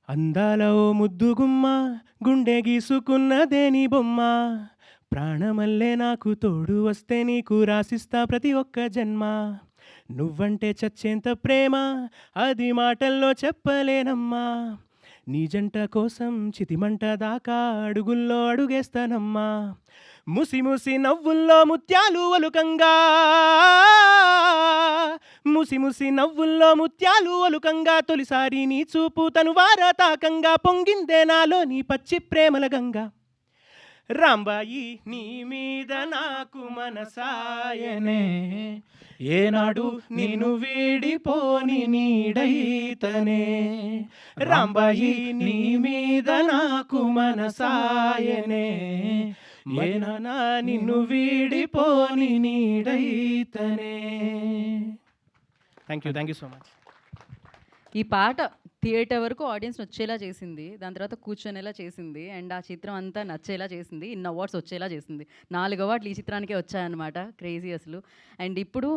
అందాల ఓ ముద్దుగుమ్మ గుండె గీసుకున్నదేని బొమ్మ ప్రాణమల్లే నాకు తోడు వస్తే నీకు రాసిస్తా ప్రతి ఒక్క జన్మ నువ్వంటే చచ్చేంత ప్రేమ అది మాటల్లో చెప్పలేనమ్మా నీ జంట కోసం చితిమంట దాకా అడుగుల్లో అడుగేస్తానమ్మా ముసి ముసి నవ్వుల్లో ముత్యాలు ఒలుకంగా ముసి ముసి నవ్వుల్లో ముత్యాలు ఒలుకంగా తొలిసారి నీ చూపు తను వారతాకంగా పొంగిందే నాలో నీ పచ్చి ప్రేమల గంగా రాంబాయి నీ మీద నాకు మనసాయనే ఏనాడు నిన్ను వీడిపోని నీడైతనే రాంబాయి నీ మీద నాకు మనసాయనే ఏనా నిన్ను వీడిపోని నీడైతనే థ్యాంక్ యూ సో మచ్. ఈ పాట థియేటర్ వరకు ఆడియన్స్ వచ్చేలా చేసింది, దాని తర్వాత కూర్చొనేలా చేసింది, అండ్ ఆ చిత్రం అంతా నచ్చేలా చేసింది, ఇన్ని అవార్డ్స్ వచ్చేలా చేసింది. 4 అవార్డులు ఈ చిత్రానికే వచ్చాయన్నమాట. క్రేజీ అసలు. అండ్ ఇప్పుడు